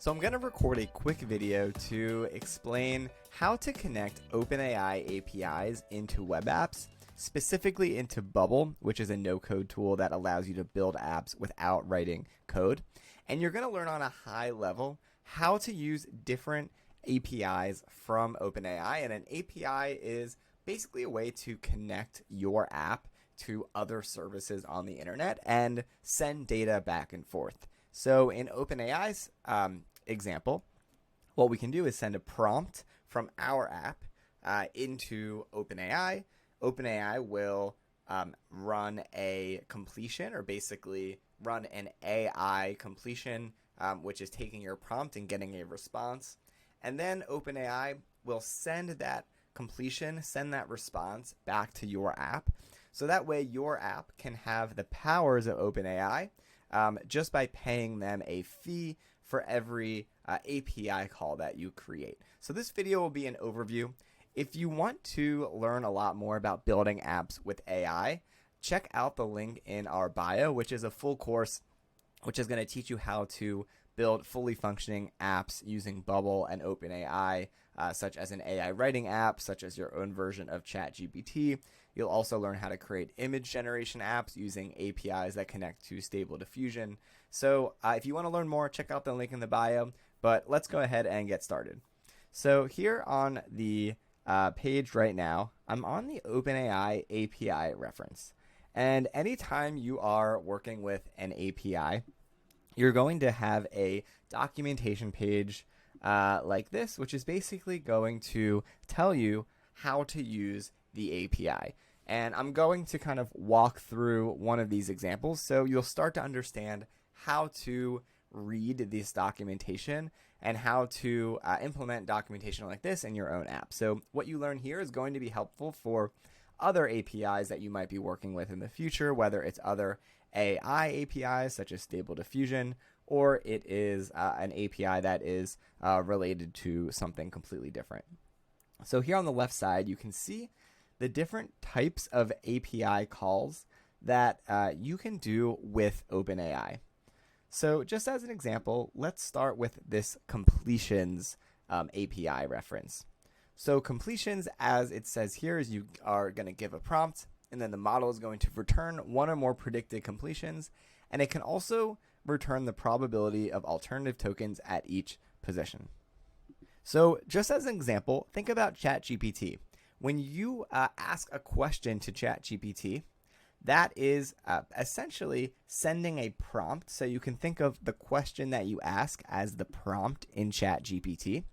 So I'm going to record a quick video to explain how to connect OpenAI APIs into web apps, specifically into Bubble, which is a no-code tool that allows you to build apps without writing code. And you're going to learn on a high level how to use different APIs from OpenAI. And an API is basically a way to connect your app to other services on the internet and send data back and forth. So in OpenAI's example, what we can do is send a prompt from our app into OpenAI. OpenAI will run a completion, or basically run an AI completion, which is taking your prompt and getting a response. And then OpenAI will send that completion, send that response back to your app. So that way your app can have the powers of OpenAI just by paying them a fee for every API call that you create. So this video will be an overview. If you want to learn a lot more about building apps with AI, check out the link in our bio, which is a full course which is going to teach you how to build fully functioning apps using Bubble and OpenAI, such as an AI writing app, such as your own version of ChatGPT. You'll also learn how to create image generation apps using APIs that connect to Stable Diffusion. So if you want to learn more, check out the link in the bio, but let's go ahead and get started. So here on the page right now, I'm on the OpenAI API reference. And anytime you are working with an API, you're going to have a documentation page like this, which is basically going to tell you how to use the API. And I'm going to kind of walk through one of these examples so you'll start to understand how to read this documentation and how to implement documentation like this in your own app. So what you learn here is going to be helpful for other APIs that you might be working with in the future, whether it's other AI APIs such as Stable Diffusion, or it is an API that is related to something completely different. So here on the left side, you can see the different types of API calls that you can do with OpenAI. So just as an example, let's start with this completions API reference. So completions, as it says here, is you are going to give a prompt, and then the model is going to return one or more predicted completions, and it can also return the probability of alternative tokens at each position. So just as an example, think about ChatGPT. When you ask a question to ChatGPT, that is essentially sending a prompt. So you can think of the question that you ask as the prompt in ChatGPT.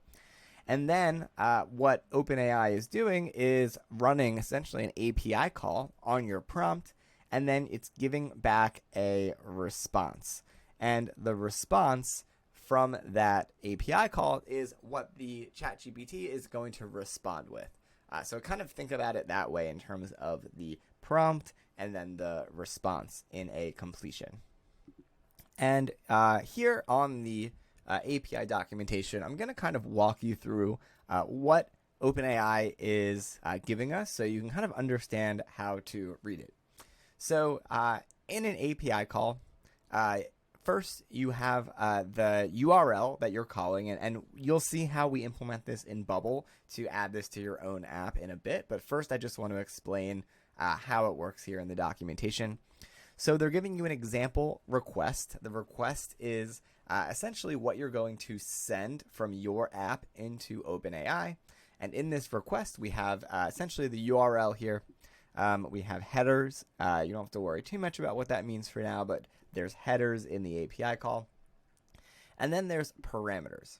And then what OpenAI is doing is running essentially an API call on your prompt, and then it's giving back a response. And the response from that API call is what the ChatGPT is going to respond with. So kind of think about it that way in terms of the prompt and then the response in a completion. And here on the API documentation, I'm going to kind of walk you through what OpenAI is giving us so you can kind of understand how to read it. So in an API call, first you have the URL that you're calling, and you'll see how we implement this in Bubble to add this to your own app in a bit. But first, I just want to explain how it works here in the documentation. So they're giving you an example request. The request is essentially what you're going to send from your app into OpenAI. And in this request, we have essentially the URL here. We have headers. You don't have to worry too much about what that means for now, but there's headers in the API call. And then there's parameters.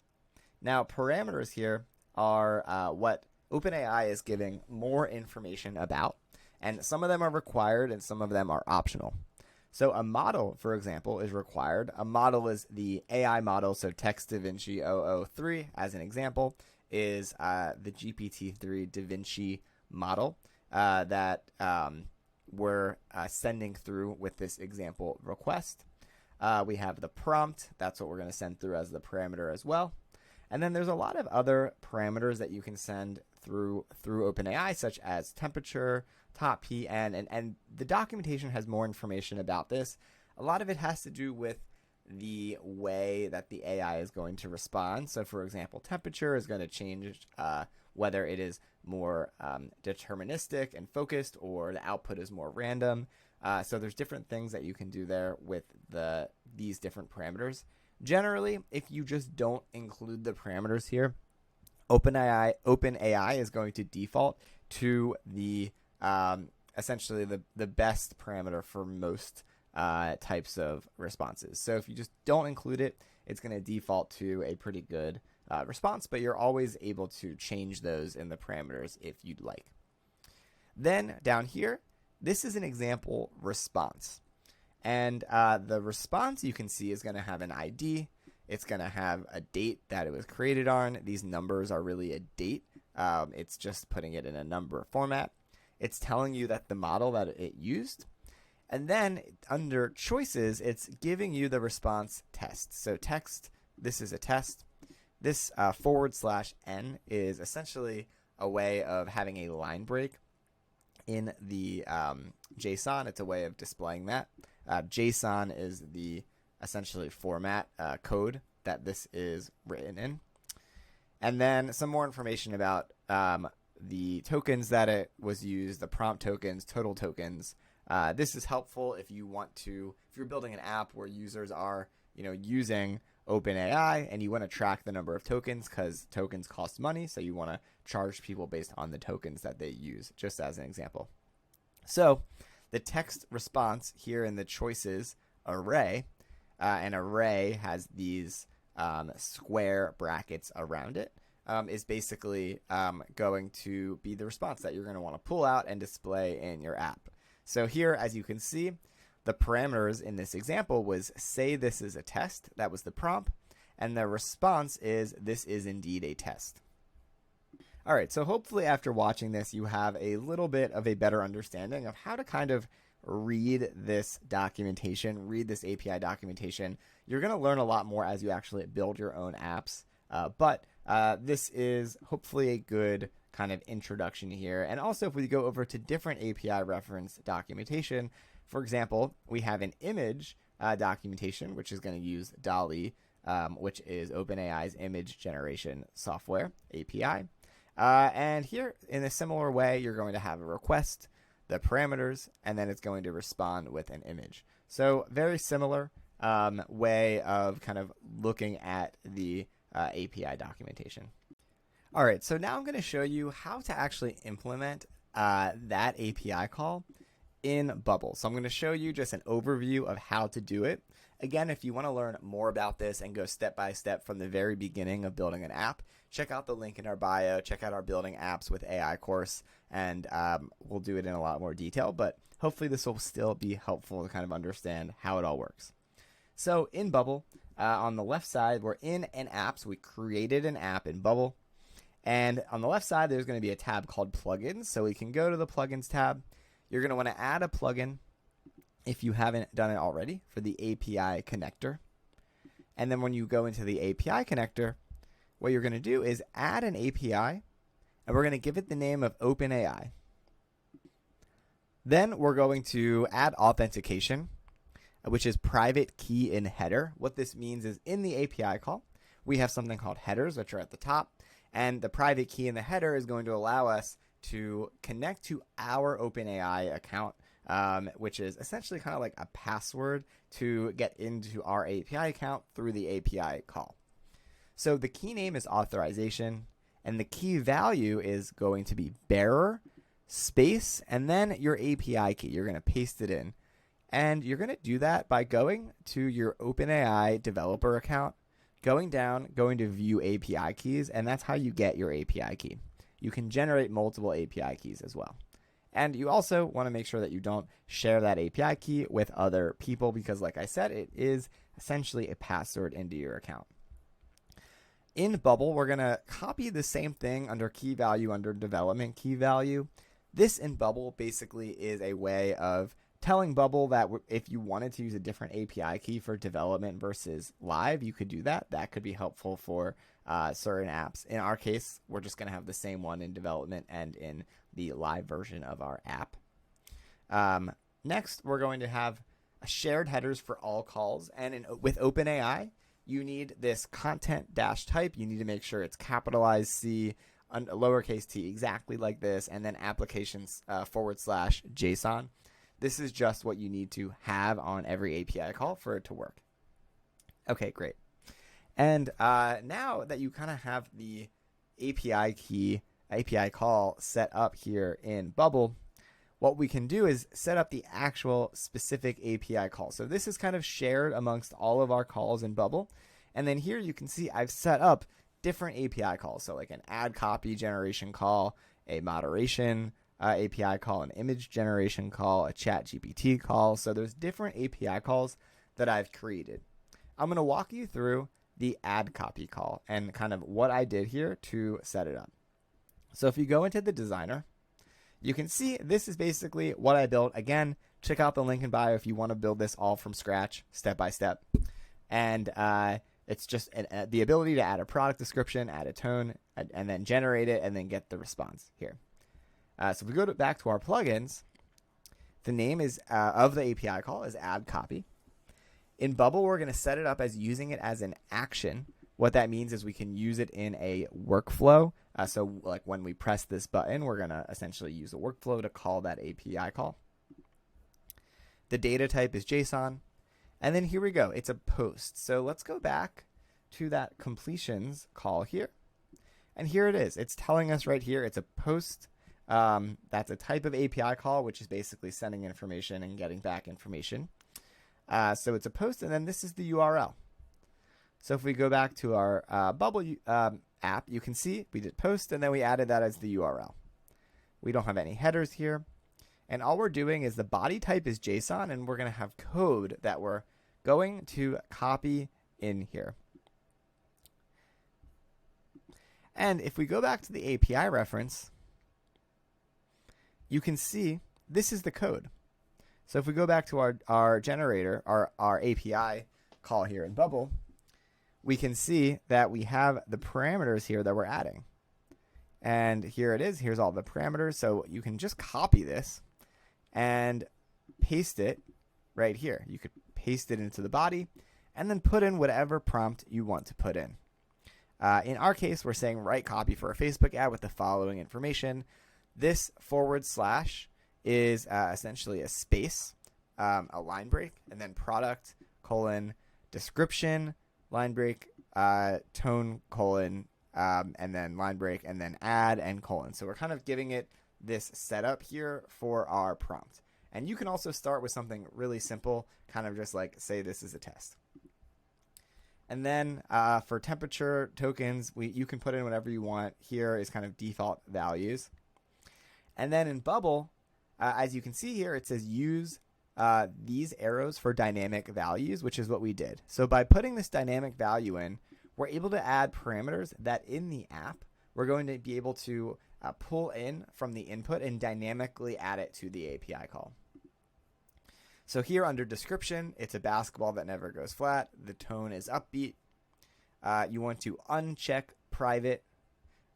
Now, parameters here are what OpenAI is giving more information about. And some of them are required and some of them are optional. So a model, for example, is required. A model is the AI model. So Text DaVinci 003, as an example, is the GPT-3 DaVinci model that we're sending through with this example request. We have the prompt. That's what we're going to send through as the parameter as well. And then there's a lot of other parameters that you can send through OpenAI, such as temperature, top PN, and the documentation has more information about this. A lot of it has to do with the way that the AI is going to respond. So for example, temperature is going to change whether it is more deterministic and focused, or the output is more random. So there's different things that you can do there with these different parameters. Generally, if you just don't include the parameters here, OpenAI is going to default to the essentially the best parameter for most types of responses. So if you just don't include it, it's going to default to a pretty good response, but you're always able to change those in the parameters if you'd like. Then down here, this is an example response. And the response you can see is going to have an ID. It's going to have a date that it was created on. These numbers are really a date. It's just putting it in a number format. It's telling you that the model that it used. And then under choices, it's giving you the response test. So text, this is a test. This /n is essentially a way of having a line break in the JSON. It's a way of displaying that. JSON is the essentially format code that this is written in. And then some more information about the tokens that it was used, the prompt tokens, total tokens. This is helpful if you want to, if you're building an app where users are, using OpenAI and you want to track the number of tokens, because tokens cost money, so you want to charge people based on the tokens that they use, just as an example. So the text response here in the choices array, an array has these square brackets around it, is basically going to be the response that you're going to want to pull out and display in your app. So here, as you can see, the parameters in this example was say this is a test. That was the prompt. And the response is this is indeed a test. All right, so hopefully after watching this, you have a little bit of a better understanding of how to kind of read this documentation, read this API documentation. You're going to learn a lot more as you actually build your own apps. But this is hopefully a good kind of introduction here. And also, if we go over to different API reference documentation, for example, we have an image documentation, which is going to use DALL-E, which is OpenAI's image generation software API. And here, in a similar way, you're going to have a request, the parameters, and then it's going to respond with an image. So very similar way of kind of looking at the API documentation. All right, so now I'm going to show you how to actually implement that API call in Bubble. So I'm going to show you just an overview of how to do it. Again, if you want to learn more about this and go step by step from the very beginning of building an app, check out the link in our bio, check out our Building Apps with AI course, and we'll do it in a lot more detail, but hopefully this will still be helpful to kind of understand how it all works. So in Bubble, on the left side, we're in an app. So we created an app in Bubble. And on the left side, there's going to be a tab called Plugins. So we can go to the Plugins tab. You're going to want to add a plugin if you haven't done it already for the API connector. And then when you go into the API connector, what you're going to do is add an API, and we're going to give it the name of OpenAI. Then we're going to add authentication, which is private key in header. What this means is in the API call, we have something called headers, which are at the top. And the private key in the header is going to allow us to connect to our OpenAI account, which is essentially kind of like a password to get into our API account through the API call. So the key name is authorization, and the key value is going to be bearer, space, and then your API key. You're going to paste it in. And you're going to do that by going to your OpenAI developer account, going down, going to view API keys, and that's how you get your API key. You can generate multiple API keys as well. And you also want to make sure that you don't share that API key with other people because, like I said, it is essentially a password into your account. In Bubble, we're going to copy the same thing under key value, under development key value. This in Bubble basically is a way of telling Bubble that if you wanted to use a different API key for development versus live, you could do that. That could be helpful for certain apps. In our case, we're just going to have the same one in development and in the live version of our app. Next, we're going to have shared headers for all calls. And with OpenAI, you need this content dash type. You need to make sure it's capitalized C, lowercase t, exactly like this, and then applications / JSON. This is just what you need to have on every API call for it to work. Okay, great. And now that you kind of have the API call set up here in Bubble, what we can do is set up the actual specific API call. So this is kind of shared amongst all of our calls in Bubble. And then here you can see I've set up different API calls. So like an ad copy generation call, a moderation API call, an image generation call, a chat GPT call. So there's different API calls that I've created. I'm going to walk you through the ad copy call and kind of what I did here to set it up. So if you go into the designer, you can see this is basically what I built. Again, check out the link in bio if you want to build this all from scratch, step by step. And it's just the ability to add a product description, add a tone, and then generate it, and then get the response here. So if we go back to our plugins, the name is of the API call is add copy. In Bubble, we're going to set it up as using it as an action. What that means is we can use it in a workflow. So like when we press this button, we're going to essentially use a workflow to call that API call. The data type is JSON. And then here we go. It's a post. So let's go back to that completions call here. And here it is. It's telling us right here it's a post. That's a type of API call, which is basically sending information and getting back information. So it's a post, and then this is the URL. So if we go back to our Bubble app, you can see we did post, and then we added that as the URL. We don't have any headers here. And all we're doing is the body type is JSON, and we're going to have code that we're going to copy in here. And if we go back to the API reference, you can see this is the code. So if we go back to our generator, our API call here in Bubble, we can see that we have the parameters here that we're adding. And here it is. Here's all the parameters. So you can just copy this and paste it right here. You could paste it into the body and then put in whatever prompt you want to put in. In our case, we're saying write copy for a Facebook ad with the following information. This / is essentially a space, a line break, and then product : description, line break, tone : and then line break, and then ad and : So we're kind of giving it this setup here for our prompt. And you can also start with something really simple, kind of just like say this is a test. And then for temperature tokens, you can put in whatever you want. Here is kind of default values. And then in Bubble, as you can see here, it says use these arrows for dynamic values, which is what we did. So by putting this dynamic value in, we're able to add parameters that in the app, we're going to be able to pull in from the input and dynamically add it to the API call. So here under description, it's a basketball that never goes flat. The tone is upbeat. You want to uncheck private,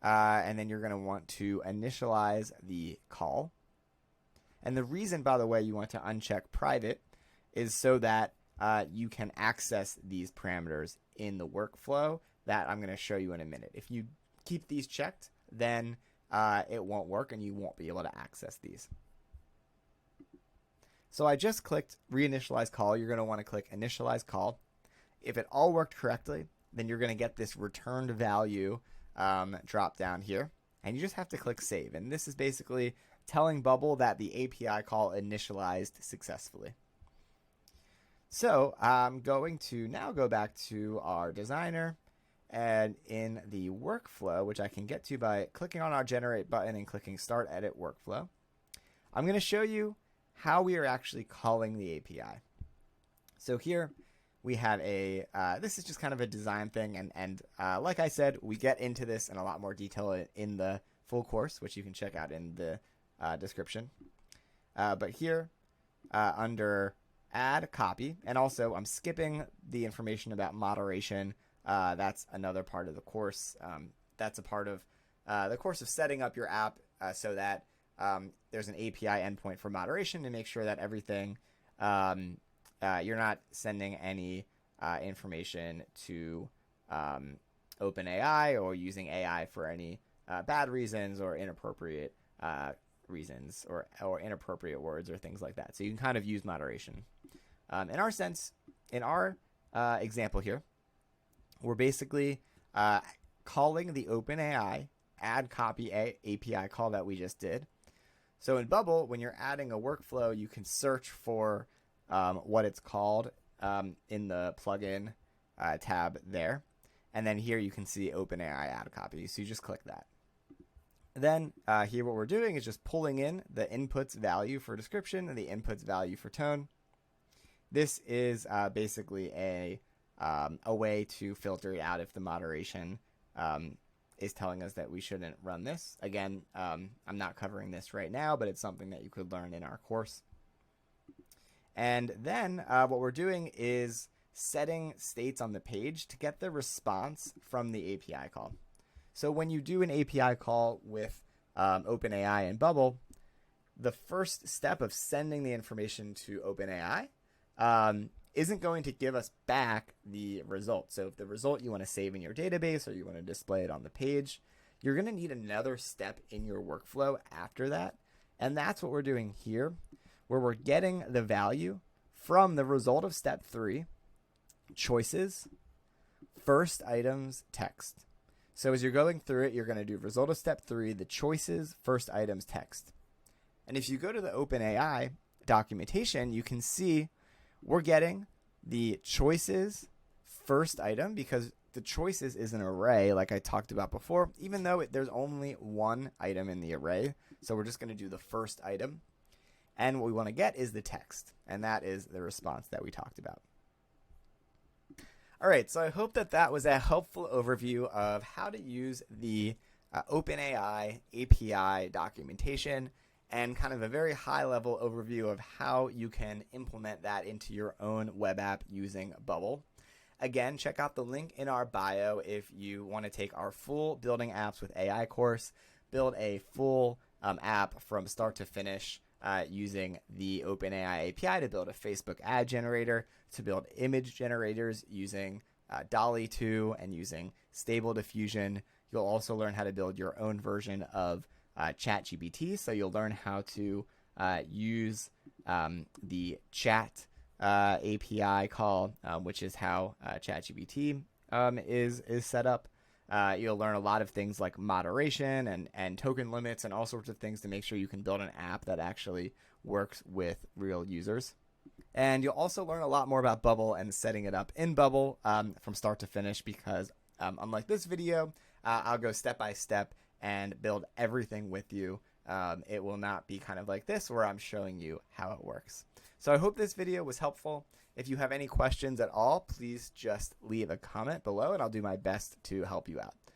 and then you're going to want to initialize the call. And the reason, by the way, you want to uncheck private is so that you can access these parameters in the workflow that I'm going to show you in a minute. If you keep these checked, then it won't work and you won't be able to access these. So I just clicked reinitialize call. You're going to want to click initialize call. If it all worked correctly, then you're going to get this returned value drop down here. And you just have to click save. And this is basically telling Bubble that the API call initialized successfully. So I'm going to now go back to our designer, and in the workflow, which I can get to by clicking on our generate button and clicking start edit workflow, I'm going to show you how we are actually calling the API. So here we have this is just kind of a design thing, and like I said, we get into this in a lot more detail in the full course, which you can check out in the description. But here under add copy, and also I'm skipping the information about moderation. That's another part of the course. That's a part of the course of setting up your app so that there's an API endpoint for moderation to make sure that everything you're not sending any information to OpenAI or using AI for any bad reasons or inappropriate reasons or inappropriate words or things like that. So you can kind of use moderation. In our example here, we're basically calling the OpenAI add copy API call that we just did. So in Bubble, when you're adding a workflow, you can search for what it's called in the plugin tab there. And then here you can see OpenAI add copy. So you just click that. Then here what we're doing is just pulling in the inputs value for description and the inputs value for tone. This is basically a way to filter it out if the moderation is telling us that we shouldn't run this. Again, I'm not covering this right now, but it's something that you could learn in our course. And then what we're doing is setting states on the page to get the response from the API call. So when you do an API call with OpenAI and Bubble, the first step of sending the information to OpenAI isn't going to give us back the result. So if the result you want to save in your database or you want to display it on the page, you're going to need another step in your workflow after that. And that's what we're doing here, where we're getting the value from the result of step 3, choices, first items, text. So as you're going through it, you're going to do result of step 3, the choices, first items, text. And if you go to the OpenAI documentation, you can see we're getting the choices first item because the choices is an array like I talked about before, even though there's only one item in the array. So we're just going to do the first item. And what we want to get is the text. And that is the response that we talked about. All right, so I hope that was a helpful overview of how to use the OpenAI API documentation and kind of a very high-level overview of how you can implement that into your own web app using Bubble. Again, check out the link in our bio if you want to take our full Building Apps with AI course, build a full app from start to finish using the OpenAI API to build a Facebook ad generator, to build image generators using DALL-E 2 and using Stable Diffusion. You'll also learn how to build your own version of ChatGPT. So you'll learn how to use the chat API call, which is how ChatGPT is set up. You'll learn a lot of things like moderation and token limits and all sorts of things to make sure you can build an app that actually works with real users. And you'll also learn a lot more about Bubble and setting it up in Bubble from start to finish because unlike this video, I'll go step by step and build everything with you. It will not be kind of like this where I'm showing you how it works. So I hope this video was helpful. If you have any questions at all, please just leave a comment below and I'll do my best to help you out.